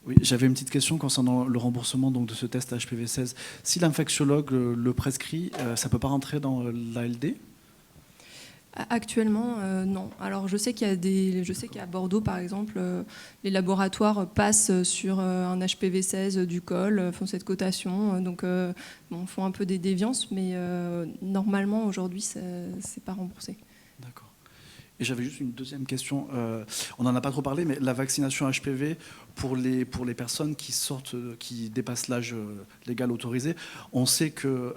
Oui, j'avais une petite question concernant le remboursement donc, de ce test HPV-16. Si l'infectiologue le prescrit, ça ne peut pas rentrer dans l'ALD? Actuellement, non. Alors, je sais qu'à Bordeaux, par exemple, les laboratoires passent sur un HPV-16 du col, font cette cotation, donc font un peu des déviances, mais normalement, aujourd'hui, c'est pas remboursé. D'accord. Et j'avais juste une deuxième question. On n'en a pas trop parlé, mais la vaccination HPV pour les personnes qui dépassent l'âge légal autorisé, on sait que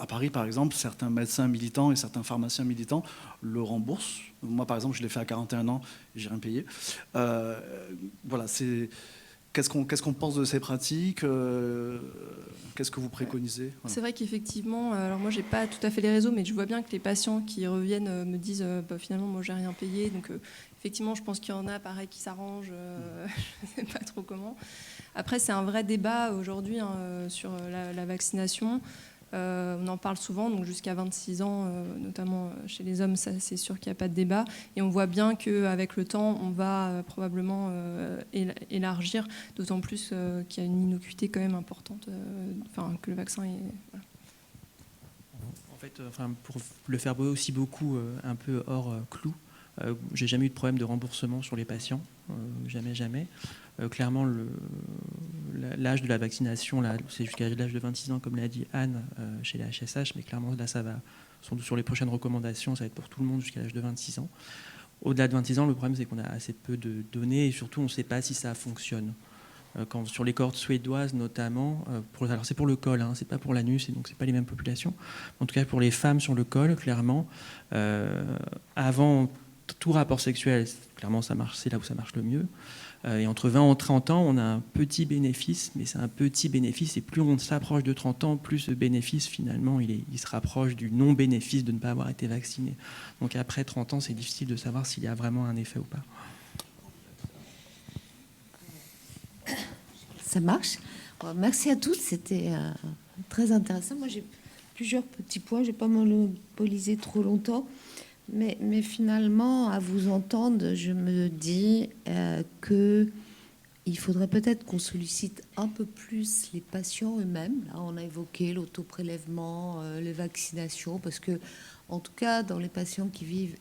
à Paris, par exemple, certains médecins militants et certains pharmaciens militants le remboursent. Moi, par exemple, je l'ai fait à 41 ans et j'ai rien payé. Voilà, qu'est-ce qu'on pense de ces pratiques? Qu'est-ce que vous préconisez? Voilà. C'est vrai qu'effectivement, alors moi j'ai pas tout à fait les réseaux, mais je vois bien que les patients qui reviennent me disent finalement moi j'ai rien payé, donc effectivement je pense qu'il y en a pareil qui s'arrangent, je sais pas trop comment. Après c'est un vrai débat aujourd'hui sur la vaccination. On en parle souvent, donc jusqu'à 26 ans, notamment chez les hommes, ça c'est sûr qu'il n'y a pas de débat. Et on voit bien qu'avec le temps, on va probablement élargir, d'autant plus qu'il y a une innocuité quand même importante, que le vaccin est... Voilà. En fait, pour le faire aussi beaucoup un peu hors clou, j'ai jamais eu de problème de remboursement sur les patients, jamais. Clairement, l'âge de la vaccination, là, c'est jusqu'à l'âge de 26 ans, comme l'a dit Anne, chez la HSH, mais clairement, là, ça va, sur les prochaines recommandations, ça va être pour tout le monde jusqu'à l'âge de 26 ans. Au-delà de 26 ans, le problème, c'est qu'on a assez peu de données et surtout, on ne sait pas si ça fonctionne. Sur les cohortes suédoises, notamment, alors c'est pour le col, c'est pas pour l'anus, et donc c'est pas les mêmes populations. En tout cas, pour les femmes sur le col, clairement, avant tout rapport sexuel, clairement, ça marche, c'est là où ça marche le mieux. Et entre 20 et 30 ans, on a un petit bénéfice, mais c'est un petit bénéfice. Et plus on s'approche de 30 ans, plus ce bénéfice, finalement, il se rapproche du non-bénéfice de ne pas avoir été vacciné. Donc après 30 ans, c'est difficile de savoir s'il y a vraiment un effet ou pas. Ça marche. Bon, merci à tous, c'était très intéressant. Moi, j'ai plusieurs petits points, je ne vais pas monopoliser trop longtemps. Mais finalement, à vous entendre, je me dis qu'il faudrait peut-être qu'on sollicite un peu plus les patients eux-mêmes. Là, on a évoqué l'autoprélèvement, les vaccinations, parce que, en tout cas, dans les patientes qui vivent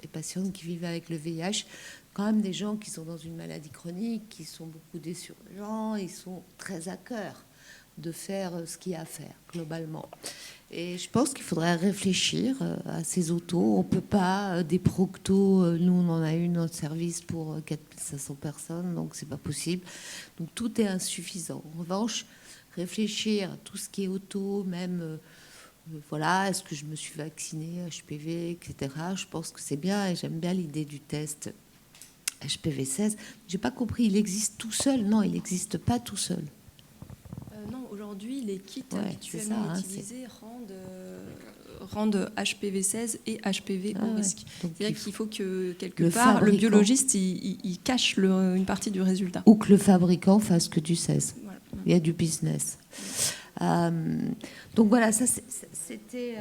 avec le VIH, quand même des gens qui sont dans une maladie chronique, qui sont beaucoup déçus, ils sont très à cœur de faire ce qu'il y a à faire, globalement. Et je pense qu'il faudrait réfléchir à ces autos. On ne peut pas, des proctos, nous on en a eu notre service pour 4500 personnes, donc c'est pas possible. Donc tout est insuffisant. En revanche, réfléchir à tout ce qui est auto, même, voilà, est-ce que je me suis vaccinée, HPV, etc. Je pense que c'est bien et j'aime bien l'idée du test HPV-16. J'ai pas compris, il existe tout seul? Non, il n'existe pas tout seul. Non, aujourd'hui, les kits habituellement ça, utilisés rendent HPV-16 et HPV au risque. C'est-à-dire qu'il faut que, quelque part, le biologiste il cache une partie du résultat. Ou que le fabricant fasse que du 16. Voilà. Il y a du business. Donc voilà, ça c'était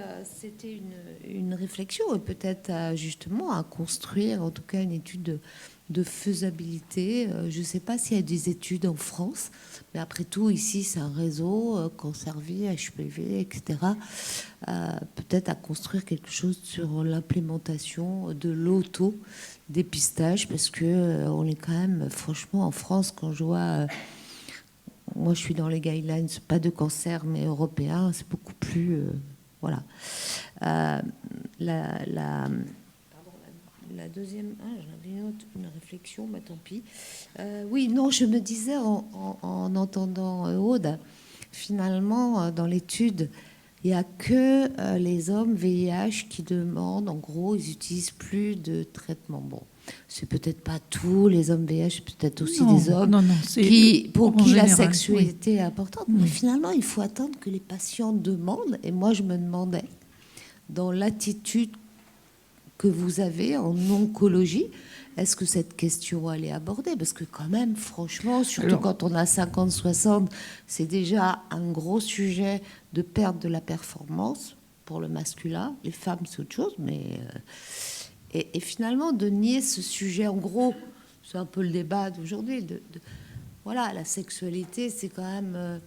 une réflexion et peut-être justement à construire, en tout cas une étude de faisabilité. Je ne sais pas s'il y a des études en France, mais après tout, ici, c'est un réseau, Conservi, HPV, etc. Peut-être à construire quelque chose sur l'implémentation de l'auto-dépistage, parce qu'on est quand même, franchement, en France, quand je vois... moi, je suis dans les guidelines, pas de cancer, mais européen, c'est beaucoup plus... voilà. La deuxième, j'en avais une réflexion, mais tant pis. Oui, non, je me disais en entendant Aude, finalement, dans l'étude, il n'y a que les hommes VIH qui demandent, en gros, ils n'utilisent plus de traitement. Bon, c'est peut-être pas tous les hommes VIH, peut-être aussi des hommes pour qui la sexualité est importante. Mais finalement, il faut attendre que les patients demandent. Et moi, je me demandais, dans l'attitude que vous avez en oncologie, est-ce que cette question elle est abordée? Parce que quand même, franchement, surtout quand on a 50-60, c'est déjà un gros sujet de perte de la performance pour le masculin. Les femmes, c'est autre chose, mais... et finalement, de nier ce sujet, en gros, c'est un peu le débat d'aujourd'hui, voilà, la sexualité, c'est quand même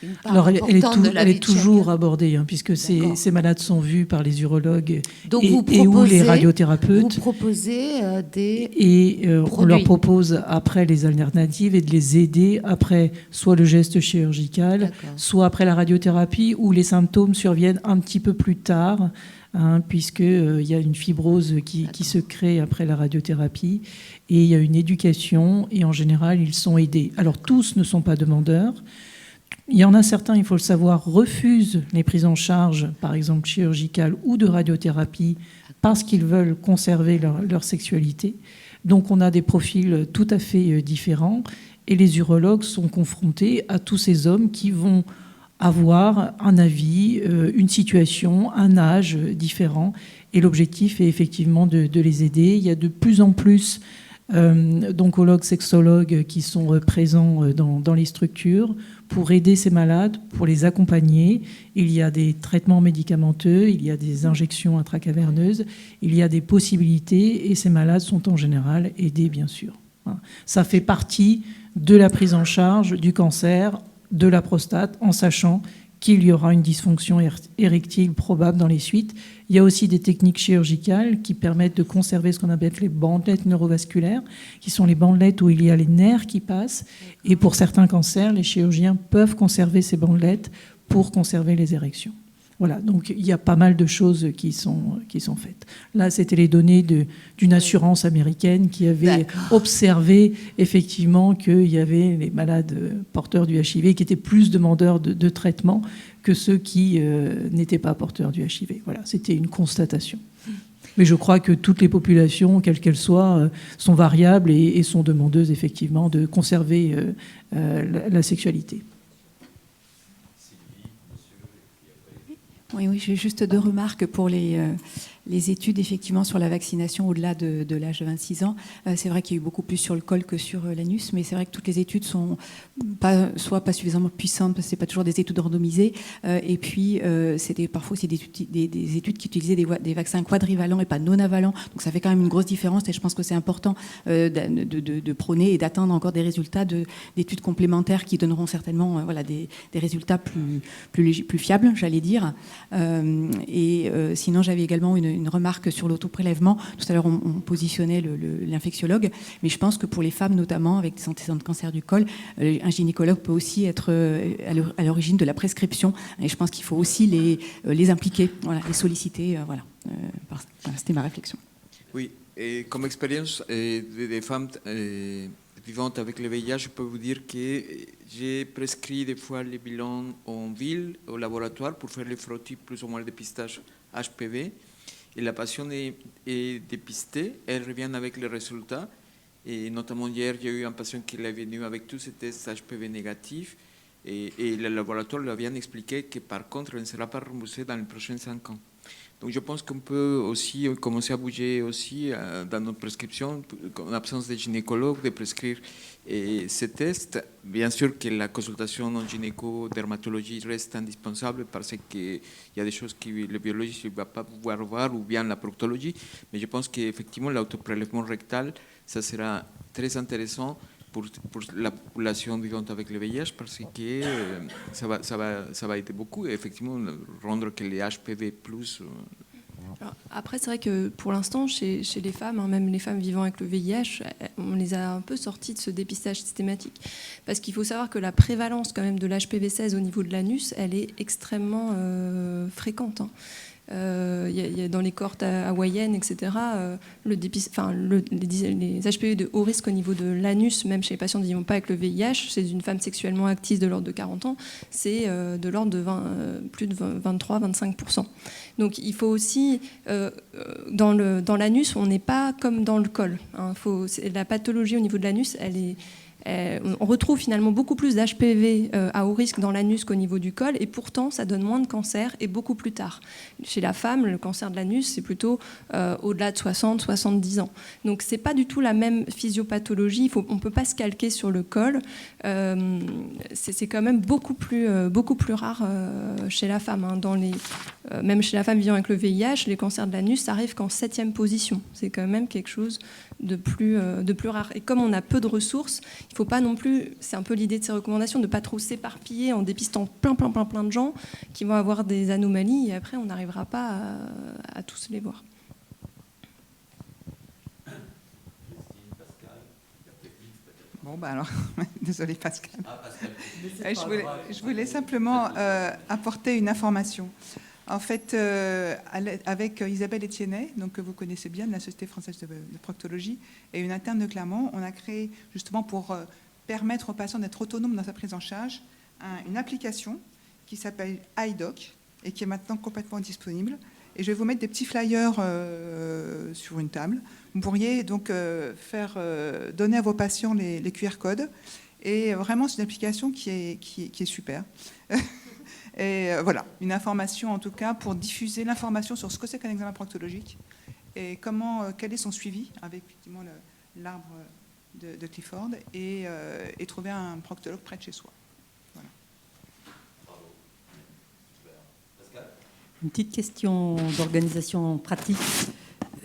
une part Alors, importante de la elle vie est de toujours chacun. abordée, hein, puisque ces malades sont vus par les urologues Donc et ou les radiothérapeutes. Vous proposez des Et on produits. leur propose après les alternatives et de les aider après soit le geste chirurgical, D'accord. soit après la radiothérapie, où les symptômes surviennent un petit peu plus tard, hein, puisqu'il y a une fibrose qui se crée après la radiothérapie. Et il y a une éducation, et en général, ils sont aidés. Alors, tous ne sont pas demandeurs. Il y en a certains, il faut le savoir, refusent les prises en charge, par exemple chirurgicales ou de radiothérapie, parce qu'ils veulent conserver leur sexualité. Donc on a des profils tout à fait différents, et les urologues sont confrontés à tous ces hommes qui vont avoir un avis, une situation, un âge différent. Et l'objectif est effectivement de les aider. Il y a de plus en plus d'oncologues, sexologues qui sont présents dans les structures pour aider ces malades, pour les accompagner. Il y a des traitements médicamenteux, il y a des injections intracaverneuses, il y a des possibilités et ces malades sont en général aidés, bien sûr. Ça fait partie de la prise en charge du cancer de la prostate, en sachant qu'il y aura une dysfonction érectile probable dans les suites. Il y a aussi des techniques chirurgicales qui permettent de conserver ce qu'on appelle les bandelettes neurovasculaires, qui sont les bandelettes où il y a les nerfs qui passent. Et pour certains cancers, les chirurgiens peuvent conserver ces bandelettes pour conserver les érections. Voilà, donc il y a pas mal de choses qui sont faites. Là, c'était les données d'une assurance américaine qui avait observé effectivement qu'il y avait les malades porteurs du HIV qui étaient plus demandeurs de traitement que ceux qui n'étaient pas porteurs du HIV. Voilà, c'était une constatation. Mais je crois que toutes les populations, quelles qu'elles soient, sont variables et sont demandeuses effectivement de conserver la sexualité. Oui, j'ai juste 2 remarques pour les études effectivement sur la vaccination au-delà de l'âge de 26 ans. C'est vrai qu'il y a eu beaucoup plus sur le col que sur l'anus, mais c'est vrai que toutes les études sont soit pas suffisamment puissantes parce que c'est pas toujours des études randomisées, et puis parfois c'est des études qui utilisaient des vaccins quadrivalents et pas non-avalents. Donc ça fait quand même une grosse différence et je pense que c'est important de prôner et d'atteindre encore des résultats d'études complémentaires qui donneront certainement des résultats plus fiables, j'allais dire. Sinon, j'avais également une remarque sur l'autoprélèvement. Tout à l'heure, on positionnait l'infectiologue, mais je pense que pour les femmes, notamment avec des antécédents de cancer du col, un gynécologue peut aussi être à l'origine de la prescription. Et je pense qu'il faut aussi les impliquer, les solliciter. C'était ma réflexion. Oui, et comme expérience des femmes vivantes avec le VIH, je peux vous dire que j'ai prescrit des fois les bilans en ville, au laboratoire, pour faire les frottis plus ou moins le dépistage HPV. Et la patiente est dépistée, elle revient avec les résultats. Et notamment hier, j'ai eu un patient qui est venu avec tous ces tests HPV négatifs. Et le laboratoire lui a bien expliqué que par contre, elle ne sera pas remboursée dans les prochains 5 ans. Donc je pense qu'on peut aussi commencer à bouger aussi dans notre prescription, en absence de gynécologue, de prescrire ces tests. Bien sûr que la consultation en gynéco-dermatologie reste indispensable parce qu'il y a des choses que le biologiste ne va pas pouvoir voir, ou bien la proctologie, mais je pense qu'effectivement l'autoprélèvement rectal, ça sera très intéressant pour la population vivante avec le VIH parce que ça va aider beaucoup et effectivement rendre que les HPV+. Alors, après, c'est vrai que pour l'instant, chez les femmes, même les femmes vivant avec le VIH, on les a un peu sorties de ce dépistage systématique. Parce qu'il faut savoir que la prévalence quand même de l'HPV-16 au niveau de l'anus, elle est extrêmement fréquente. Dans les cohortes hawaïennes, etc., les HPV de haut risque au niveau de l'anus, même chez les patients qui ne vivent pas avec le VIH, chez une femme sexuellement active de l'ordre de 40 ans, c'est de l'ordre de plus de 23-25%. Donc il faut aussi, dans l'anus, on n'est pas comme dans le col. La pathologie au niveau de l'anus, on retrouve finalement beaucoup plus d'HPV à haut risque dans l'anus qu'au niveau du col, et pourtant ça donne moins de cancer et beaucoup plus tard. Chez la femme, le cancer de l'anus, c'est plutôt au-delà de 60-70 ans. Donc c'est pas du tout la même physiopathologie, on peut pas se calquer sur le col. C'est quand même beaucoup plus rare chez la femme. Même chez la femme vivant avec le VIH, les cancers de l'anus, ça arrive qu'en 7e position. C'est quand même quelque chose plus rares. Et comme on a peu de ressources, il ne faut pas non plus, c'est un peu l'idée de ces recommandations, de ne pas trop s'éparpiller en dépistant plein de gens qui vont avoir des anomalies et après on n'arrivera pas à tous les voir. Bon, bah alors, désolé Pascal. Je voulais simplement apporter une information. En fait, avec Isabelle Etiennet, donc, que vous connaissez bien, de la Société française de proctologie, et une interne de Clermont, on a créé, justement pour permettre aux patients d'être autonomes dans sa prise en charge, une application qui s'appelle iDoc et qui est maintenant complètement disponible. Et je vais vous mettre des petits flyers sur une table. Vous pourriez donc donner à vos patients les QR codes. Et vraiment, c'est une application qui est super. Et voilà, une information en tout cas pour diffuser l'information sur ce que c'est qu'un examen proctologique et quel est son suivi avec effectivement l'arbre de Clifford et trouver un proctologue près de chez soi. Voilà. Une petite question d'organisation pratique.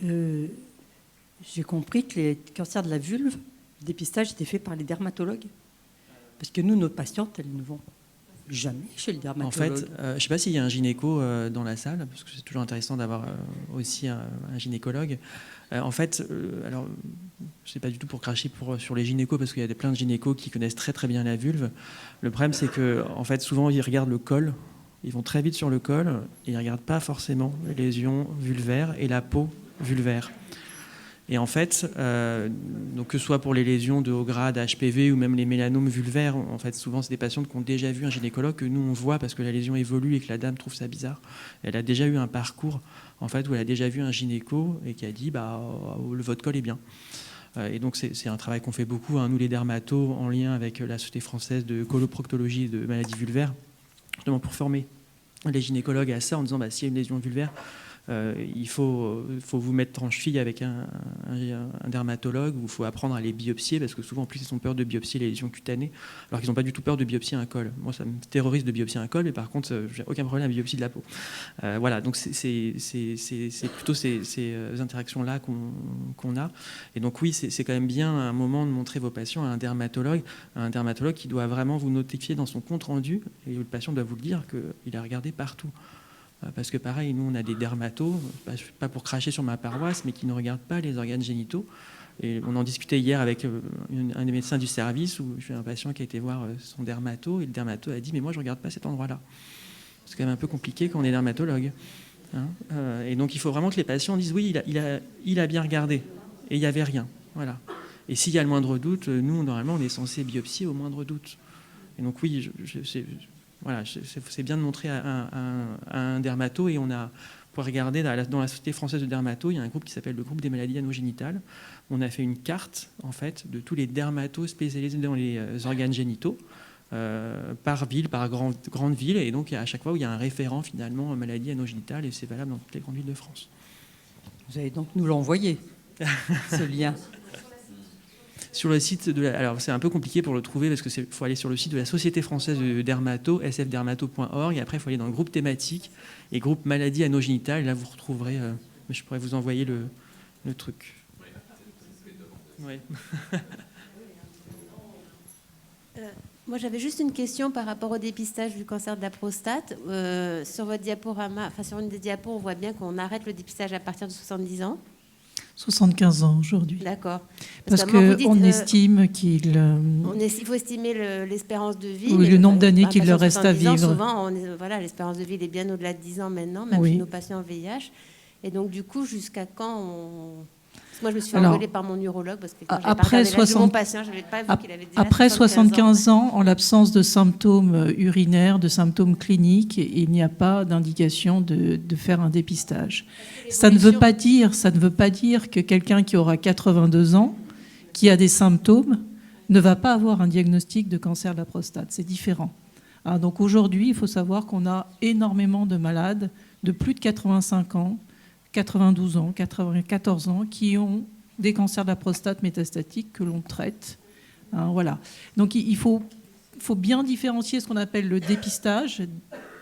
J'ai compris que les cancers de la vulve, le dépistage était fait par les dermatologues. Parce que nous, nos patientes, elles ne vont jamais chez le dermatologue. En fait, je ne sais pas s'il y a un gynéco dans la salle, parce que c'est toujours intéressant d'avoir aussi un gynécologue. En fait, alors, je sais pas du tout pour cracher sur les gynécos, parce qu'il y a plein de gynécos qui connaissent très très bien la vulve. Le problème, c'est que, en fait, souvent, ils regardent le col. Ils vont très vite sur le col et ils ne regardent pas forcément les lésions vulvaires et la peau vulvaire. Et en fait, donc que ce soit pour les lésions de haut grade, HPV ou même les mélanomes vulvaires, en fait, souvent, c'est des patientes qui ont déjà vu un gynécologue que nous, on voit parce que la lésion évolue et que la dame trouve ça bizarre. Elle a déjà eu un parcours en fait, où elle a déjà vu un gynéco et qui a dit votre col est bien. Et donc, c'est un travail qu'on fait beaucoup, hein, nous, les dermatos, en lien avec la Société française de coloproctologie et de maladies vulvaires, justement pour former les gynécologues à ça, en disant s'il y a une lésion vulvaire, il faut vous mettre en cheville avec un dermatologue, ou il faut apprendre à les biopsier, parce que souvent en plus ils ont peur de biopsier les lésions cutanées, alors qu'ils n'ont pas du tout peur de biopsier un col. Moi ça me terrorise de biopsier un col, mais par contre j'ai aucun problème à biopsie de la peau. Voilà, donc c'est plutôt ces interactions-là qu'on a. Et donc oui, c'est quand même bien un moment de montrer vos patients à un dermatologue qui doit vraiment vous notifier dans son compte rendu, et le patient doit vous le dire qu'il a regardé partout. Parce que pareil, nous on a des dermatos, pas pour cracher sur ma paroisse, mais qui ne regardent pas les organes génitaux. Et on en discutait hier avec un des médecins du service, où j'ai un patient qui a été voir son dermato, et le dermato a dit « mais moi je ne regarde pas cet endroit-là ». C'est quand même un peu compliqué quand on est dermatologue. Hein, et donc il faut vraiment que les patients disent « oui, il a bien regardé, et il n'y avait rien ». Voilà. Et s'il y a le moindre doute, nous normalement on est censé biopsier au moindre doute. Et donc oui, voilà, c'est bien de montrer à un dermato, et on a, pour regarder dans la Société française de dermato, il y a un groupe qui s'appelle le groupe des maladies anogénitales. On a fait une carte en fait de tous les dermatos spécialisés dans les organes génitaux par ville, par grande ville, et donc à chaque fois où il y a un référent finalement en maladies anogénitales, et c'est valable dans toutes les grandes villes de France. Vous allez donc nous l'envoyer, ce lien. Sur le site alors c'est un peu compliqué pour le trouver, parce qu'il faut aller sur le site de la Société française de dermato, sfdermato.org, et après il faut aller dans le groupe thématique et groupe maladies anogénitales, et là vous retrouverez, je pourrais vous envoyer le truc. Oui. Moi j'avais juste une question par rapport au dépistage du cancer de la prostate. Sur votre diaporama, sur une des diapos, on voit bien qu'on arrête le dépistage à partir de 70 ans. 75 ans aujourd'hui. D'accord. Parce qu'on estime qu'il... il faut estimer l'espérance de vie. Oui, le nombre d'années qu'il leur reste à vivre. Souvent, l'espérance de vie est bien au-delà de 10 ans maintenant, même chez nos patients en VIH. Et donc, du coup, jusqu'à quand Moi, je me suis fait engueuler par mon urologue parce que quand j'avais pas regardé l'âge de mon patient, je n'avais pas vu qu'il avait déjà après 75 ans, en l'absence de symptômes urinaires, de symptômes cliniques, il n'y a pas d'indication de faire un dépistage. Ça ne veut pas dire que quelqu'un qui aura 82 ans, qui a des symptômes, ne va pas avoir un diagnostic de cancer de la prostate. C'est différent. Donc aujourd'hui, il faut savoir qu'on a énormément de malades de plus de 85 ans, 92 ans, 94 ans, qui ont des cancers de la prostate métastatiques que l'on traite. Voilà. Donc il faut bien différencier ce qu'on appelle le dépistage,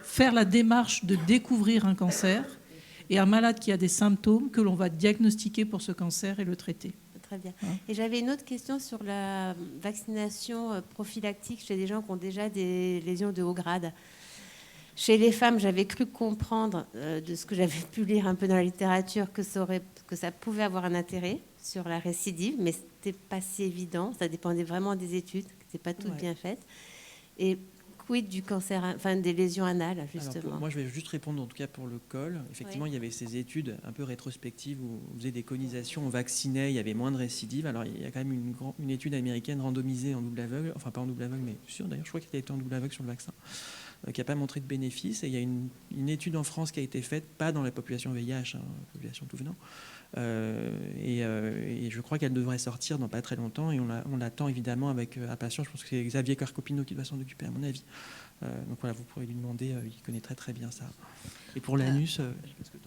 faire la démarche de découvrir un cancer, et un malade qui a des symptômes que l'on va diagnostiquer pour ce cancer et le traiter. très bien. Et j'avais une autre question sur la vaccination prophylactique chez des gens qui ont déjà des lésions de haut grade. Chez les femmes, j'avais cru comprendre, de ce que j'avais pu lire un peu dans la littérature, que ça pouvait avoir un intérêt sur la récidive, mais ce n'était pas si évident. Ça dépendait vraiment des études, qui n'étaient pas toutes bien faites. Et quid du cancer, enfin des lésions anales, justement? Alors, moi, je vais juste répondre, en tout cas pour le col. Effectivement, il y avait ces études un peu rétrospectives où on faisait des conisations, on vaccinait, il y avait moins de récidives. Alors, il y a quand même une étude américaine randomisée en double aveugle, enfin pas en double aveugle, mais sûr d'ailleurs, je crois qu'il a été en double aveugle sur le vaccin, qui n'a pas montré de bénéfice. Et il y a une étude en France qui a été faite, pas dans la population VIH, la population tout venant. Et je crois qu'elle devrait sortir dans pas très longtemps. Et on l'attend évidemment avec impatience. Je pense que c'est Xavier Carcopino qui doit s'en occuper, à mon avis. Donc voilà, vous pourrez lui demander. Il connaît très très bien ça. Et pour l'anus, qu'est-ce que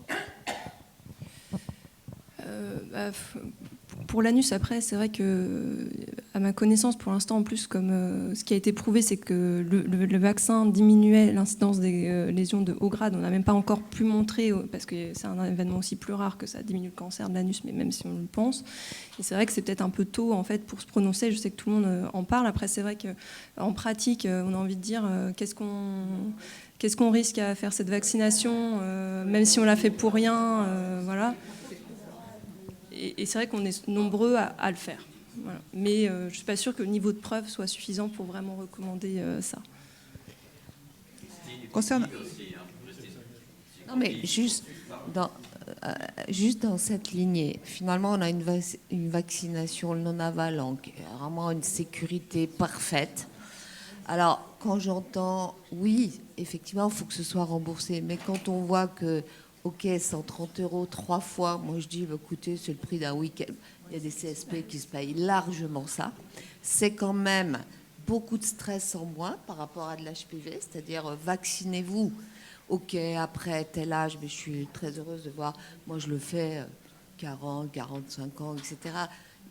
pour l'anus, après, c'est vrai que, à ma connaissance, pour l'instant, en plus, comme ce qui a été prouvé, c'est que le vaccin diminuait l'incidence des lésions de haut grade. On n'a même pas encore pu montrer, parce que c'est un événement aussi plus rare, que ça diminue le cancer de l'anus, mais même si on le pense. Et c'est vrai que c'est peut-être un peu tôt, en fait, pour se prononcer. Je sais que tout le monde en parle. Après, c'est vrai qu'en pratique, on a envie de dire qu'est-ce qu'on risque à faire cette vaccination, même si on l'a fait pour rien, voilà. Et c'est vrai qu'on est nombreux à le faire. Voilà. Mais je ne suis pas sûre que le niveau de preuve soit suffisant pour vraiment recommander ça. Non, mais juste dans cette lignée, finalement, on a une vaccination non-avalant, vraiment une sécurité parfaite. Alors, quand j'entends, oui, effectivement, il faut que ce soit remboursé, mais quand on voit que OK, 130 € 3 fois. Moi, je dis, écoutez, c'est le prix d'un week-end. Il y a des CSP qui se payent largement ça. C'est quand même beaucoup de stress en moins par rapport à de l'HPV, c'est-à-dire vaccinez-vous. OK, après tel âge, mais je suis très heureuse de voir. Moi, je le fais 40, 45 ans, etc.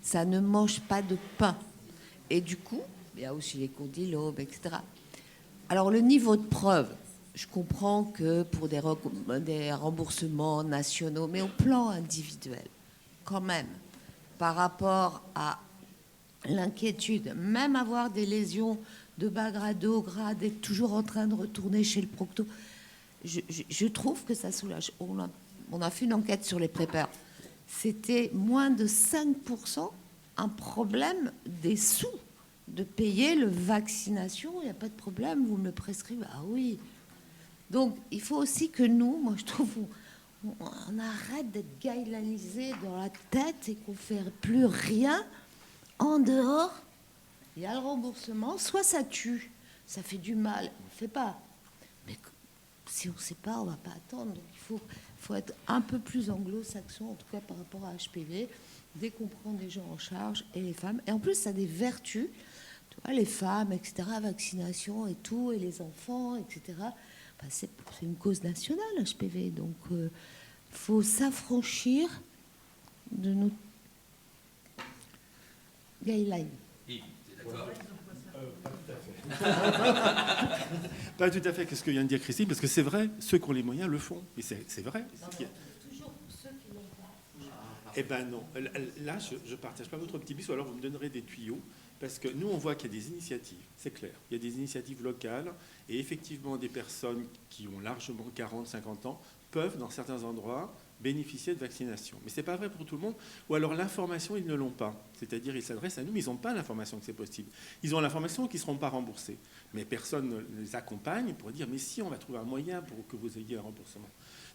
Ça ne mange pas de pain. Et du coup, il y a aussi les condylomes, etc. Alors, le niveau de preuve, je comprends que pour des remboursements nationaux, mais au plan individuel, quand même, par rapport à l'inquiétude, même avoir des lésions de bas grade, haut grade, être toujours en train de retourner chez le procto, je trouve que ça soulage. On a fait une enquête sur les PrEPers. C'était moins de 5% un problème des sous de payer le vaccination. Il n'y a pas de problème, vous me le prescrivez. Ah oui. Donc, il faut aussi que nous, moi je trouve, on arrête d'être guidelisés dans la tête et qu'on ne fait plus rien en dehors. Il y a le remboursement, soit ça tue, ça fait du mal, on ne le fait pas. Mais si on ne sait pas, on ne va pas attendre. Donc, il faut être un peu plus anglo-saxon, en tout cas par rapport à HPV, dès qu'on prend des gens en charge, et les femmes. Et en plus, ça a des vertus. Tu vois, les femmes, etc., vaccination et tout, et les enfants, etc., c'est une cause nationale, HPV. Donc, il faut s'affranchir de nos guidelines. D'accord. Pas tout à fait. Qu'est-ce que vient de dire Christine? Parce que c'est vrai, ceux qui ont les moyens le font. Et c'est vrai. Toujours ceux qui l'ont pas. Eh ben non. Là, je ne partage pas votre optimisme, ou alors vous me donnerez des tuyaux. Parce que nous, on voit qu'il y a des initiatives, c'est clair. Il y a des initiatives locales et effectivement, des personnes qui ont largement 40, 50 ans peuvent, dans certains endroits, bénéficier de vaccination. Mais ce n'est pas vrai pour tout le monde. Ou alors l'information, ils ne l'ont pas. C'est-à-dire, ils s'adressent à nous, mais ils n'ont pas l'information que c'est possible. Ils ont l'information qu'ils ne seront pas remboursés. Mais personne ne les accompagne pour dire, mais si, on va trouver un moyen pour que vous ayez un remboursement.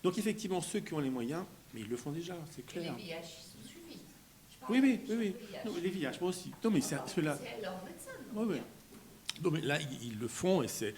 Donc effectivement, ceux qui ont les moyens, mais ils le font déjà, c'est clair. Et les VIH sont suivis. Oui. Non, les VIH, moi aussi. Non, mais ceux-là. C'est leur médecin. Oui. Non, mais là, ils le font.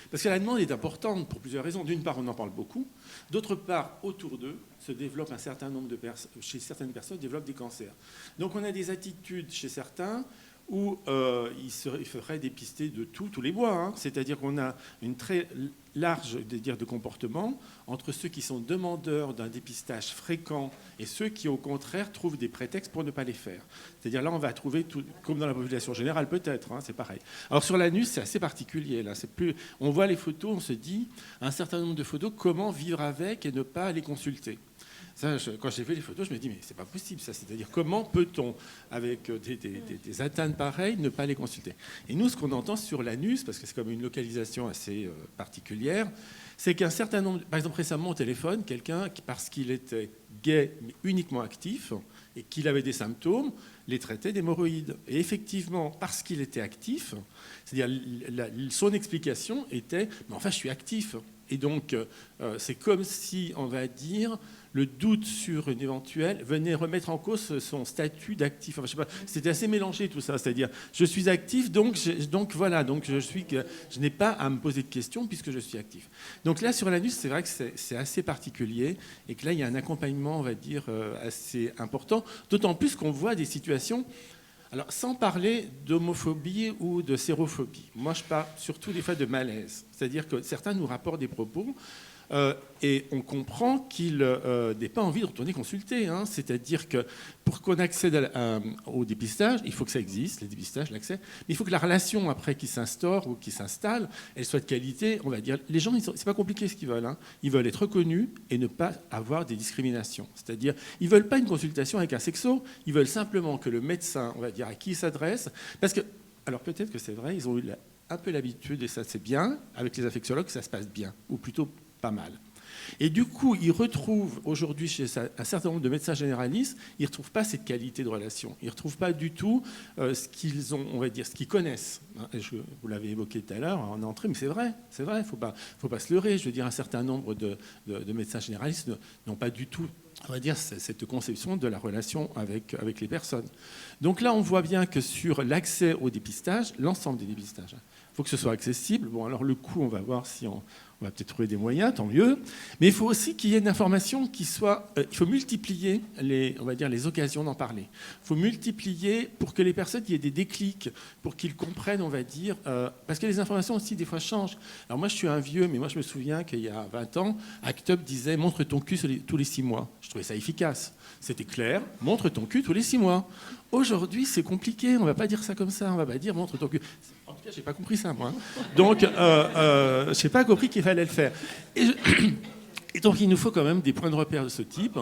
Parce que la demande est importante pour plusieurs raisons. D'une part, on en parle beaucoup. D'autre part, autour d'eux, se développe un certain nombre de personnes, chez certaines personnes, développent des cancers. Donc, on a des attitudes chez certains où ils feraient dépister de tous les bois. Hein. C'est-à-dire qu'on a une très large de comportement entre ceux qui sont demandeurs d'un dépistage fréquent et ceux qui, au contraire, trouvent des prétextes pour ne pas les faire. C'est-à-dire là, on va trouver, tout, comme dans la population générale peut-être, hein, c'est pareil. Alors sur l'anus, c'est assez particulier. Là. On voit les photos, on se dit, un certain nombre de photos, comment vivre avec et ne pas les consulter. Ça, quand j'ai fait les photos, je me dis, mais c'est pas possible ça. C'est-à-dire, comment peut-on, avec des atteintes pareilles, ne pas les consulter? Et nous, ce qu'on entend sur l'anus, parce que c'est comme une localisation assez particulière, c'est qu'un certain nombre... Par exemple, récemment, au téléphone, quelqu'un, parce qu'il était gay, mais uniquement actif, et qu'il avait des symptômes, les traitait d'hémorroïdes. Et effectivement, parce qu'il était actif, c'est-à-dire son explication était, mais enfin, je suis actif. Et donc, c'est comme si, on va dire, le doute sur une éventuelle venait remettre en cause son statut d'actif. Enfin, je sais pas, c'était assez mélangé tout ça. C'est-à-dire, je suis actif, donc je n'ai pas à me poser de questions puisque je suis actif. Donc là, sur l'anus, c'est vrai que c'est assez particulier et que là, il y a un accompagnement, on va dire, assez important. D'autant plus qu'on voit des situations... Alors, sans parler d'homophobie ou de sérophobie, moi je parle surtout des fois de malaise. C'est-à-dire que certains nous rapportent des propos et on comprend qu'ils n'aient pas envie de retourner consulter. Hein. C'est-à-dire que pour qu'on accède au dépistage, il faut que ça existe, les dépistages, l'accès, mais il faut que la relation après qui s'instaure ou qui s'installe, elle soit de qualité. On va dire, les gens, c'est pas compliqué ce qu'ils veulent. Hein. Ils veulent être reconnus et ne pas avoir des discriminations. C'est-à-dire, ils veulent pas une consultation avec un sexo, ils veulent simplement que le médecin, on va dire, à qui il s'adresse, parce que, alors peut-être que c'est vrai, ils ont eu un peu l'habitude, et ça c'est bien, avec les infectiologues, que ça se passe bien, ou plutôt pas mal. Et du coup, ils retrouvent aujourd'hui chez un certain nombre de médecins généralistes, ils ne retrouvent pas cette qualité de relation. Ils ne retrouvent pas du tout ce qu'ils ont, on va dire, ce qu'ils connaissent. Vous l'avez évoqué tout à l'heure en entrée, mais c'est vrai, il ne faut pas se leurrer. Je veux dire, un certain nombre de médecins généralistes n'ont pas du tout, on va dire, cette conception de la relation avec les personnes. Donc là, on voit bien que sur l'accès au dépistage, l'ensemble des dépistages, il faut que ce soit accessible. Bon, alors le coût, on va voir si on va peut-être trouver des moyens, tant mieux. Mais il faut aussi qu'il y ait une information qui soit... il faut multiplier on va dire, les occasions d'en parler. Il faut multiplier pour que les personnes, il y ait des déclics, pour qu'ils comprennent, on va dire... parce que les informations aussi, des fois, changent. Alors moi, je suis un vieux, mais moi, je me souviens qu'il y a 20 ans, Act Up disait « Montre ton cul tous les 6 mois ». Je trouvais ça efficace. C'était clair, montre ton cul tous les 6 mois. Aujourd'hui, c'est compliqué, on ne va pas dire ça comme ça, on ne va pas dire montre ton cul. En tout cas, je n'ai pas compris ça, moi. Donc, je n'ai pas compris qu'il fallait le faire. Et donc, il nous faut quand même des points de repère de ce type.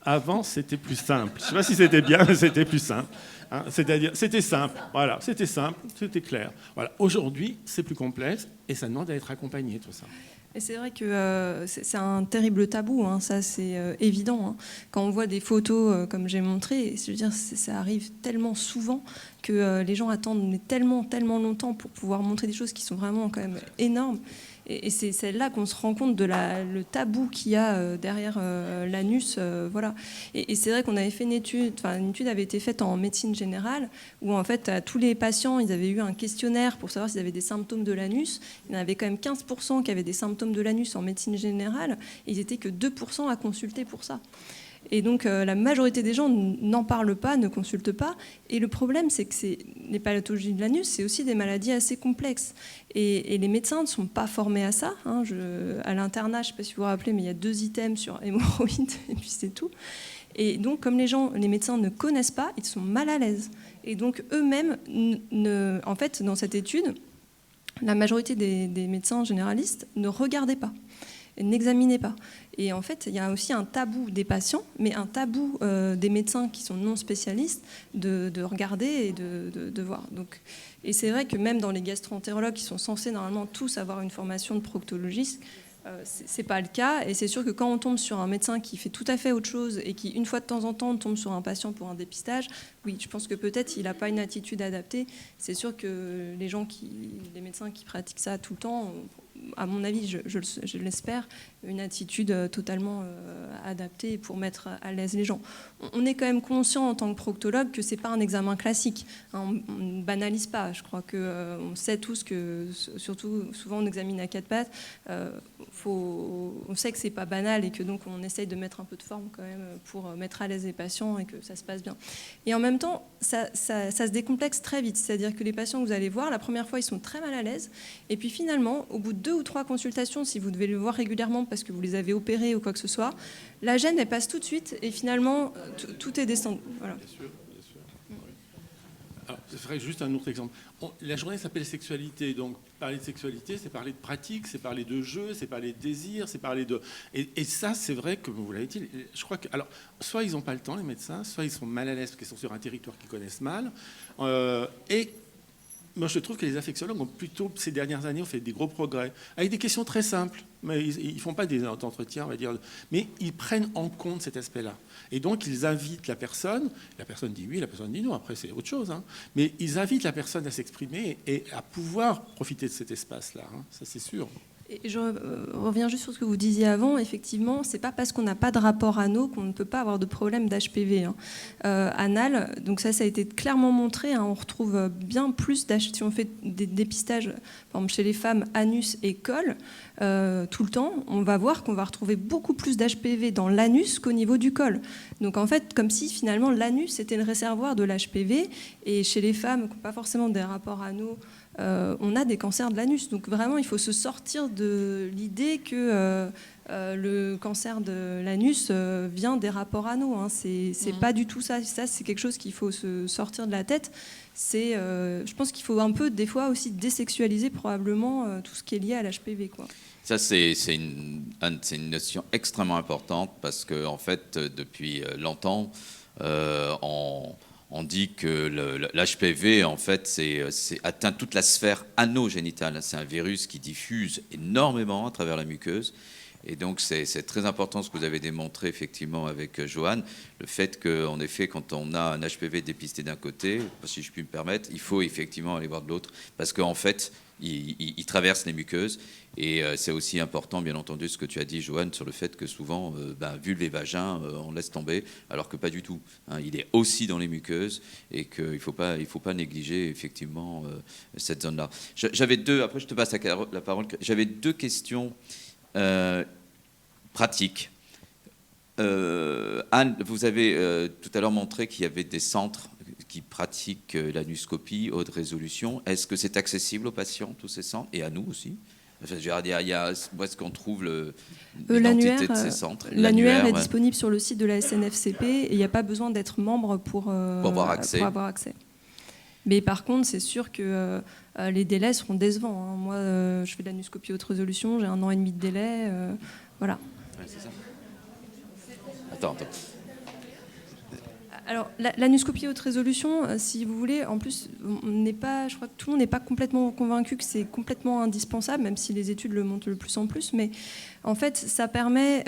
Avant, c'était plus simple. Je ne sais pas si c'était bien, mais c'était plus simple. Hein, c'est-à-dire, c'était simple, voilà, c'était clair. Voilà. Aujourd'hui, c'est plus complexe et ça demande à être accompagné, tout ça. Et c'est vrai que c'est un terrible tabou, hein, ça c'est évident. Hein. Quand on voit des photos comme j'ai montré, je veux dire, ça arrive tellement souvent que les gens attendent tellement longtemps pour pouvoir montrer des choses qui sont vraiment quand même énormes. Et c'est là qu'on se rend compte de le tabou qu'il y a derrière l'anus. Voilà. Et c'est vrai qu'on avait fait une étude avait été faite en médecine générale, où en fait, à tous les patients, ils avaient eu un questionnaire pour savoir s'ils avaient des symptômes de l'anus. Il y en avait quand même 15% qui avaient des symptômes de l'anus en médecine générale, et ils n'étaient que 2% à consulter pour ça. Et donc la majorité des gens n'en parlent pas, ne consultent pas. Et le problème, c'est que les pathologies de l'anus, c'est aussi des maladies assez complexes. Et les médecins ne sont pas formés à ça. Hein. À l'internat, je ne sais pas si vous vous rappelez, mais il y a 2 items sur hémorroïdes, et puis c'est tout. Et donc, comme les médecins ne connaissent pas, ils sont mal à l'aise. Et donc, eux-mêmes, en fait, dans cette étude, la majorité des médecins généralistes ne regardaient pas, n'examinaient pas. Et en fait, il y a aussi un tabou des patients, mais un tabou des médecins qui sont non spécialistes de regarder et de voir. Donc, et c'est vrai que même dans les gastro-entérologues qui sont censés normalement tous avoir une formation de proctologiste, c'est pas le cas. Et c'est sûr que quand on tombe sur un médecin qui fait tout à fait autre chose et qui, une fois de temps en temps, tombe sur un patient pour un dépistage, oui, je pense que peut-être il n'a pas une attitude adaptée. C'est sûr que les médecins qui pratiquent ça tout le temps, à mon avis, je l'espère, une attitude totalement adaptée pour mettre à l'aise les gens. On est quand même conscient en tant que proctologue que c'est pas un examen classique. Hein, on ne banalise pas. Je crois qu'on sait tous que, surtout, souvent on examine à 4 pattes. On sait que c'est pas banal et que donc on essaye de mettre un peu de forme quand même pour mettre à l'aise les patients et que ça se passe bien. Et en même temps, ça se décomplexe très vite. C'est-à-dire que les patients que vous allez voir, la première fois, ils sont très mal à l'aise. Et puis finalement, au bout de 2 ou 3 consultations, si vous devez le voir régulièrement parce que vous les avez opérés ou quoi que ce soit, la gêne, elle passe tout de suite et finalement, tout est descendu. Voilà. Bien sûr. Alors, ce serait juste un autre exemple. La journée s'appelle sexualité, donc parler de sexualité, c'est parler de pratique, c'est parler de jeu, c'est parler de désir, c'est parler de... Et ça, c'est vrai que, vous l'avez dit, je crois que... Alors, soit ils n'ont pas le temps, les médecins, soit ils sont mal à l'aise parce qu'ils sont sur un territoire qu'ils connaissent mal, et... Moi, je trouve que les affectiologues ont plutôt, ces dernières années, ont fait des gros progrès, avec des questions très simples. Mais ils ne font pas des entretiens, on va dire, mais ils prennent en compte cet aspect-là. Et donc, ils invitent la personne dit oui, la personne dit non, après, c'est autre chose. Hein. Mais ils invitent la personne à s'exprimer et à pouvoir profiter de cet espace-là, hein. Ça, c'est sûr. Et je reviens juste sur ce que vous disiez avant. Effectivement, c'est pas parce qu'on n'a pas de rapport anneau qu'on ne peut pas avoir de problème d'HPV anal. Donc ça a été clairement montré. Hein. On retrouve bien plus si on fait des dépistages, par exemple chez les femmes, anus et col, tout le temps, on va voir qu'on va retrouver beaucoup plus d'HPV dans l'anus qu'au niveau du col. Donc en fait, comme si finalement l'anus était le réservoir de l'HPV. Et chez les femmes qui n'ont pas forcément des rapports anneaux, on a des cancers de l'anus. Donc vraiment, il faut se sortir de l'idée que le cancer de l'anus vient des rapports anneaux. Hein. C'est pas du tout ça. Ça, c'est quelque chose qu'il faut se sortir de la tête. Je pense qu'il faut un peu, des fois, aussi désexualiser probablement tout ce qui est lié à l'HPV, quoi. Ça, c'est une notion extrêmement importante parce que, en fait, depuis longtemps, on dit que l'HPV, en fait, c'est atteint toute la sphère anogénitale. C'est un virus qui diffuse énormément à travers la muqueuse. Et donc, c'est très important ce que vous avez démontré, effectivement, avec Joanne. Le fait qu'en effet, quand on a un HPV dépisté d'un côté, si je puis me permettre, il faut effectivement aller voir de l'autre. Parce qu'en fait, il traverse les muqueuses. Et c'est aussi important, bien entendu, ce que tu as dit, Joanne, sur le fait que souvent, vulve et vagin, on laisse tomber, alors que pas du tout. Hein, il est aussi dans les muqueuses et qu'il ne faut pas négliger, effectivement, cette zone-là. J'avais après je te passe la parole, j'avais deux questions pratiques. Anne, vous avez tout à l'heure montré qu'il y avait des centres qui pratiquent l'anuscopie haute résolution. Est-ce que c'est accessible aux patients, tous ces centres, et à nous aussi? Enfin, où est-ce qu'on trouve l'identité de ces centres? L'annuaire est disponible sur le site de la SNFCP et il n'y a pas besoin d'être membre pour avoir accès. Mais par contre, c'est sûr que les délais seront décevants. Hein. Moi, je fais de l'anuscopie haute résolution, j'ai 1 an et demi de délai. Voilà. Ouais, c'est ça. Attends. Alors, l'anuscopie haute résolution, si vous voulez, en plus, je crois que tout le monde n'est pas complètement convaincu que c'est complètement indispensable, même si les études le montrent de plus en plus. Mais en fait, ça permet,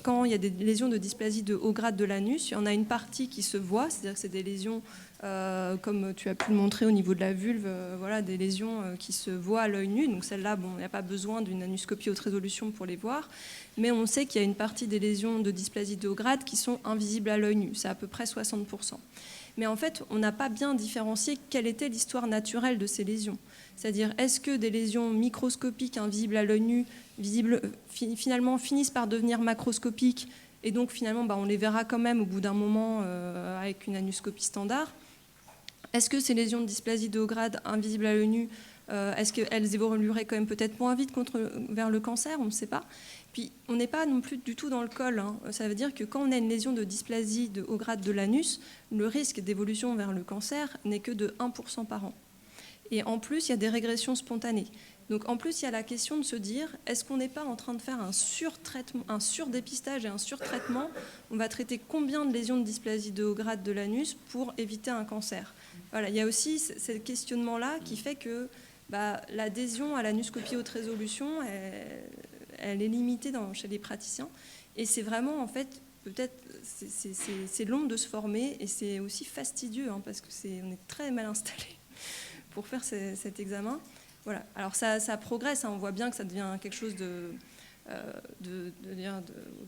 quand il y a des lésions de dysplasie de haut grade de l'anus, il y en a une partie qui se voit, c'est-à-dire que c'est des lésions, comme tu as pu le montrer au niveau de la vulve, voilà, des lésions qui se voient à l'œil nu. Donc celles-là, bon, il n'y a pas besoin d'une anuscopie haute résolution pour les voir. Mais on sait qu'il y a une partie des lésions de dysplasie de haut grade qui sont invisibles à l'œil nu. C'est à peu près 60%. Mais en fait, on n'a pas bien différencié quelle était l'histoire naturelle de ces lésions. C'est-à-dire, est-ce que des lésions microscopiques invisibles à l'œil nu, finalement, finissent par devenir macroscopiques et donc finalement, on les verra quand même au bout d'un moment avec une anuscopie standard? Est-ce que ces lésions de dysplasie de haut grade invisibles à l'œil nu, est-ce qu'elles évolueraient quand même peut-être moins vite vers le cancer? On ne sait pas. Puis, on n'est pas non plus du tout dans le col. Hein. Ça veut dire que quand on a une lésion de dysplasie de haut grade de l'anus, le risque d'évolution vers le cancer n'est que de 1% par an. Et en plus, il y a des régressions spontanées. Donc en plus, il y a la question de se dire, est-ce qu'on n'est pas en train de faire un surdépistage et un surtraitement? On va traiter combien de lésions de dysplasie de haut grade de l'anus pour éviter un cancer? Voilà, il y a aussi ce questionnement-là qui fait que l'adhésion à l'anuscopie haute résolution, elle est limitée chez les praticiens. Et c'est vraiment, en fait, peut-être, c'est long de se former et c'est aussi fastidieux, hein, parce qu'on est très mal installé pour faire cet examen. Voilà. Alors ça progresse, hein, on voit bien que ça devient quelque chose dont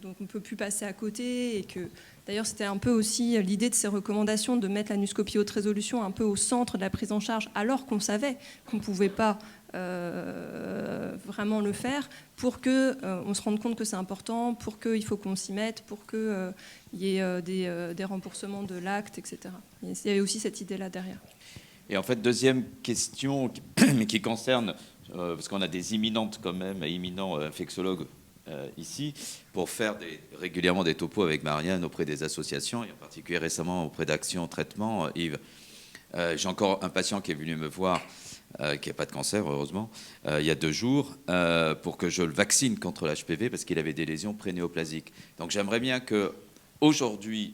on ne peut plus passer à côté. Et que, d'ailleurs, c'était un peu aussi l'idée de ces recommandations de mettre l'anuscopie haute résolution un peu au centre de la prise en charge, alors qu'on savait qu'on ne pouvait pas vraiment le faire, pour qu'on se rende compte que c'est important, pour qu'il faut qu'on s'y mette, pour qu'il y ait des remboursements de l'acte, etc. Il y avait aussi cette idée-là derrière. Et en fait, deuxième question, mais qui concerne, parce qu'on a des imminents infectiologues ici, pour faire régulièrement des topos avec Marianne auprès des associations, et en particulier récemment auprès d'Action Traitement, Yves. J'ai encore un patient qui est venu me voir, qui n'a pas de cancer, heureusement, il y a 2 jours, pour que je le vaccine contre l'HPV parce qu'il avait des lésions prénéoplasiques. Donc j'aimerais bien qu'aujourd'hui...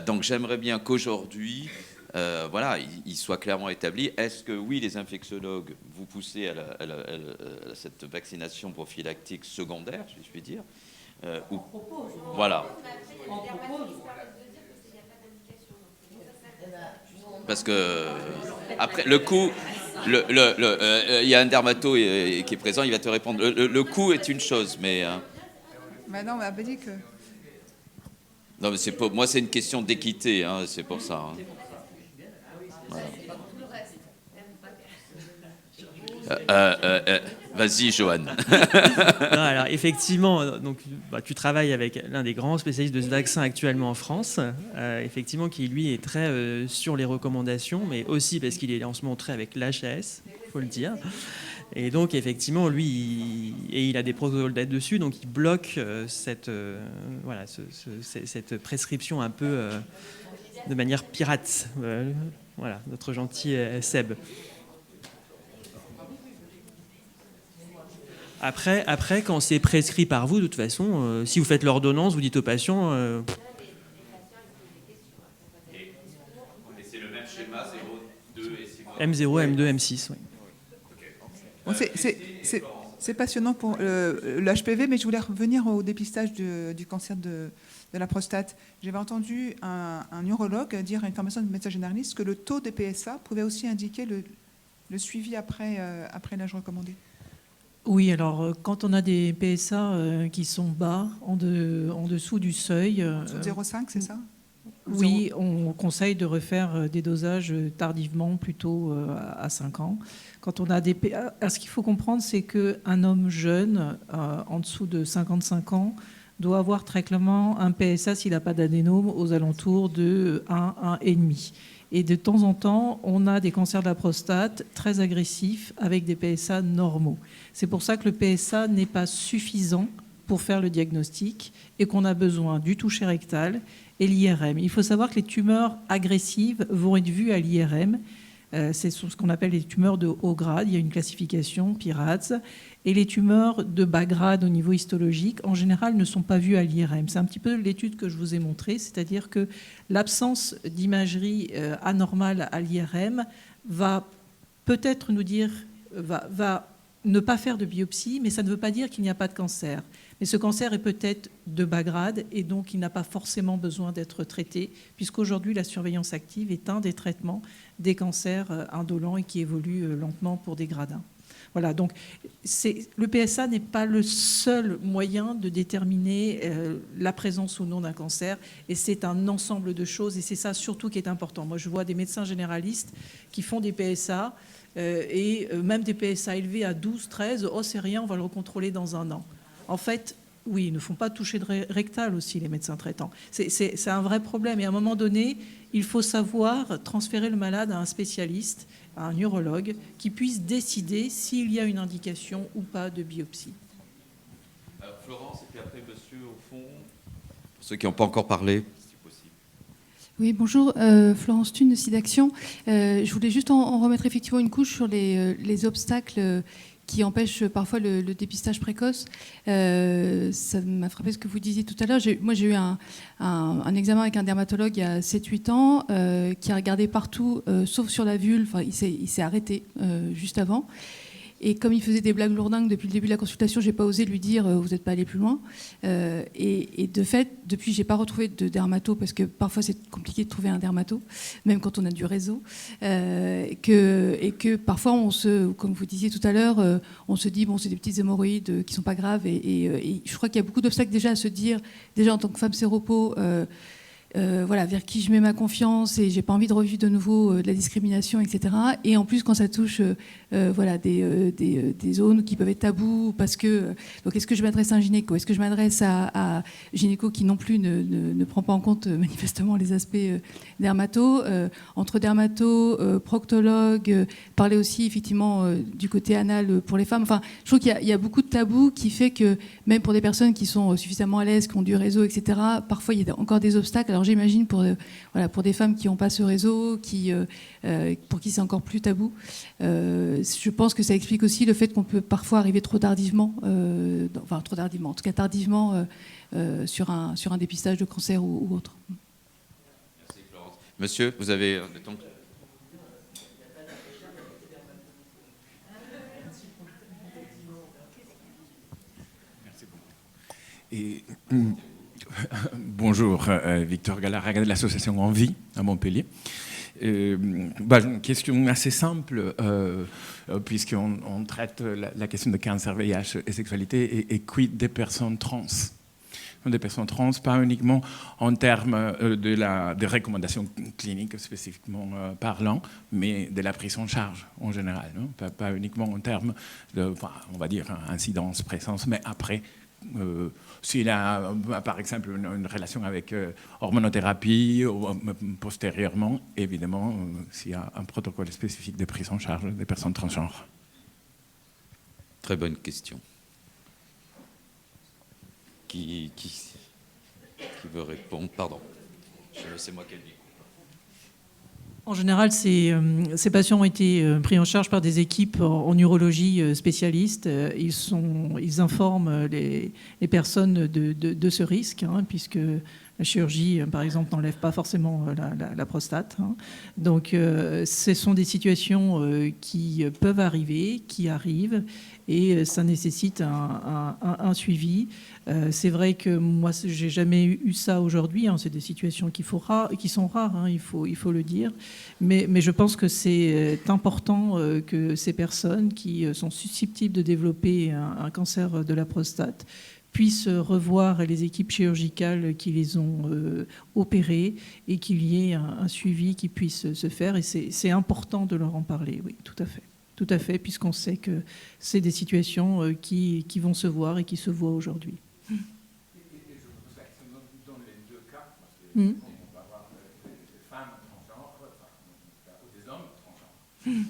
donc j'aimerais bien qu'aujourd'hui, voilà, il soit clairement établi. Est-ce que oui, les infectiologues, vous poussez à cette vaccination prophylactique secondaire, si je puis dire, ou voilà. Parce que après le coût, il y a un dermato qui est présent, il va te répondre. Le coût est une chose, mais. Non, on m'a pas dit que. Non, mais moi, c'est une question d'équité, hein, c'est pour ça. Hein. Voilà. Vas-y, Johan. Non, alors, effectivement, donc, tu travailles avec l'un des grands spécialistes de ce vaccin actuellement en France, effectivement, qui lui est très sur les recommandations, mais aussi parce qu'il est en ce moment très avec l'HAS, il faut le dire. Et donc, effectivement, lui, il a des protocoles là-dessus, donc il bloque cette prescription un peu de manière pirate. Voilà, notre gentil Seb. Après, quand c'est prescrit par vous, de toute façon, si vous faites l'ordonnance, vous dites aux patients... Et c'est le même schéma, 0, 2 et 6 mois. M0, M2, M6, oui. Bon, c'est passionnant pour l'HPV, mais je voulais revenir au dépistage du cancer de la prostate. J'avais entendu un urologue dire à une pharmacienne de médecin généraliste que le taux des PSA pouvait aussi indiquer le suivi après l'âge recommandé. Oui, alors quand on a des PSA qui sont bas, en dessous du seuil... Sous 0,5, c'est ça ? Oui, on conseille de refaire des dosages tardivement, plutôt à 5 ans. Quand on a des PSA, ce qu'il faut comprendre, c'est qu'un homme jeune, en dessous de 55 ans, doit avoir très clairement un PSA, s'il n'a pas d'adénome, aux alentours de 1, 1,5. Et de temps en temps, on a des cancers de la prostate très agressifs avec des PSA normaux. C'est pour ça que le PSA n'est pas suffisant pour faire le diagnostic et qu'on a besoin du toucher rectal et l'IRM. Il faut savoir que les tumeurs agressives vont être vues à l'IRM. C'est ce qu'on appelle les tumeurs de haut grade. Il y a une classification, PIRADS. Et les tumeurs de bas grade au niveau histologique, en général, ne sont pas vues à l'IRM. C'est un petit peu l'étude que je vous ai montrée, c'est-à-dire que l'absence d'imagerie anormale à l'IRM va peut-être nous dire, va ne pas faire de biopsie, mais ça ne veut pas dire qu'il n'y a pas de cancer. Mais ce cancer est peut-être de bas grade et donc il n'a pas forcément besoin d'être traité, puisqu'aujourd'hui la surveillance active est un des traitements des cancers indolents et qui évolue lentement pour des gradins. Voilà, donc le PSA n'est pas le seul moyen de déterminer la présence ou non d'un cancer, et c'est un ensemble de choses, et c'est ça surtout qui est important. Moi, je vois des médecins généralistes qui font des PSA, et même des PSA élevés à 12, 13, oh c'est rien, on va le recontrôler dans 1 an. En fait, oui, ils ne font pas toucher de rectal aussi, les médecins traitants. C'est un vrai problème, et à un moment donné, il faut savoir transférer le malade à un spécialiste, à un urologue, qui puisse décider s'il y a une indication ou pas de biopsie. Alors, Florence, et puis après, monsieur, au fond, pour ceux qui n'ont pas encore parlé, si possible. Oui, bonjour, Florence Thune de SIDAction. Je voulais juste en remettre effectivement une couche sur les obstacles qui empêchent parfois le dépistage précoce. Ça m'a frappé ce que vous disiez tout à l'heure. Moi, j'ai eu un examen avec un dermatologue il y a 7-8 ans qui a regardé partout, sauf sur la vulve. Enfin, il s'est arrêté juste avant. Et comme il faisait des blagues lourdingues depuis le début de la consultation, j'ai pas osé lui dire vous n'êtes pas allé plus loin. Et de fait, depuis, j'ai pas retrouvé de dermato parce que parfois c'est compliqué de trouver un dermato, même quand on a du réseau. Et que parfois comme vous disiez tout à l'heure, on se dit bon, c'est des petites hémorroïdes qui sont pas graves. Et je crois qu'il y a beaucoup d'obstacles déjà à se dire, déjà en tant que femme séropo. Voilà, vers qui je mets ma confiance et j'ai pas envie de revivre de nouveau de la discrimination, etc. Et en plus, quand ça touche voilà, des zones qui peuvent être tabous, parce que... Donc, est-ce que je m'adresse à un gynéco ? Est-ce que je m'adresse à un gynéco qui non plus ne prend pas en compte manifestement les aspects dermato, entre dermato, proctologue, parler aussi effectivement du côté anal pour les femmes. Enfin, je trouve qu'il y a beaucoup de tabous qui fait que même pour des personnes qui sont suffisamment à l'aise, qui ont du réseau, etc., parfois il y a encore des obstacles. Alors j'imagine pour des femmes qui n'ont pas ce réseau, pour qui c'est encore plus tabou, je pense que ça explique aussi le fait qu'on peut parfois arriver trop tardivement, en tout cas tardivement sur un dépistage de cancer ou autre. Merci Florence. Monsieur, vous avez le temps. Et, bonjour, Victor Galarraga de l'association Envie à Montpellier. Une question assez simple, puisqu'on traite la question de cancer, VIH et sexualité, et quid des personnes trans? Des personnes trans, pas uniquement en termes de recommandations cliniques spécifiquement parlant, mais de la prise en charge en général. Non, pas uniquement en termes de, on va dire, incidence, présence, mais après, s'il a, par exemple, une relation avec hormonothérapie, ou postérieurement, évidemment, s'il y a un protocole spécifique de prise en charge des personnes transgenres. Très bonne question. Qui veut répondre? Pardon, c'est moi qui ai le micro. En général, ces patients ont été pris en charge par des équipes en urologie spécialistes. Ils informent les personnes de ce risque, puisque la chirurgie, par exemple, n'enlève pas forcément la prostate. Donc, ce sont des situations qui peuvent arriver, qui arrivent, et ça nécessite un suivi. C'est vrai que moi, j'ai jamais eu ça aujourd'hui. C'est des situations qui sont rares, il faut le dire. Mais je pense que c'est important que ces personnes qui sont susceptibles de développer un cancer de la prostate puissent revoir les équipes chirurgicales qui les ont opérées et qu'il y ait un suivi qui puisse se faire. Et c'est important de leur en parler, oui, tout à fait. Tout à fait, puisqu'on sait que c'est des situations qui vont se voir et qui se voient aujourd'hui. Et je pense que dans les deux cas, parce que on va avoir des femmes transgenres, ou des hommes transgenres.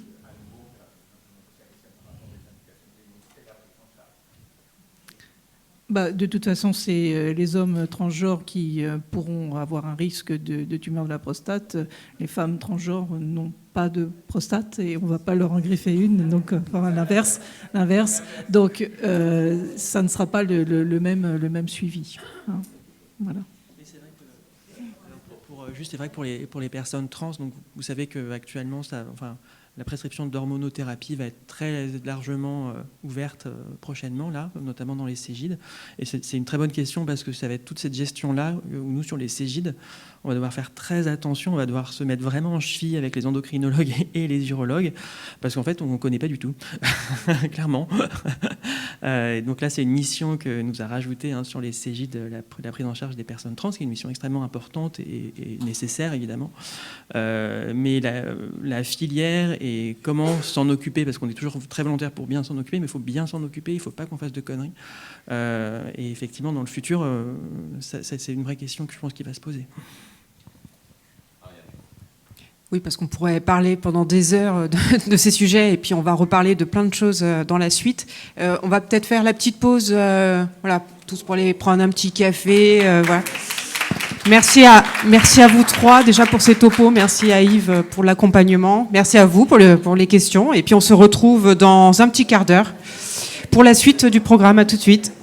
De toute façon, c'est les hommes transgenres qui pourront avoir un risque de tumeur de la prostate. Les femmes transgenres n'ont pas de prostate et on ne va pas leur en greffer une, donc l'inverse. Donc, ça ne sera pas le même suivi. Voilà. C'est vrai que pour les personnes trans, donc vous savez qu'actuellement, la prescription d'hormonothérapie va être très largement ouverte prochainement, là, notamment dans les Cégides. Et c'est une très bonne question parce que ça va être toute cette gestion-là où nous, sur les Cégides, on va devoir faire très attention, on va devoir se mettre vraiment en cheville avec les endocrinologues et les urologues parce qu'en fait, on ne connaît pas du tout, clairement. Donc là, c'est une mission que nous a rajoutée sur les Cégides, la prise en charge des personnes trans, qui est une mission extrêmement importante et nécessaire, évidemment. Mais la filière et comment s'en occuper, parce qu'on est toujours très volontaire pour bien s'en occuper, mais il faut bien s'en occuper, il ne faut pas qu'on fasse de conneries. Et effectivement, dans le futur, c'est une vraie question que je pense qu'il va se poser. Oui, parce qu'on pourrait parler pendant des heures de ces sujets et puis on va reparler de plein de choses dans la suite. On va peut-être faire la petite pause, voilà, tous pour aller prendre un petit café. Voilà. Merci à vous trois déjà pour ces topos. Merci à Yves pour l'accompagnement. Merci à vous pour les questions. Et puis on se retrouve dans un petit quart d'heure pour la suite du programme. À tout de suite.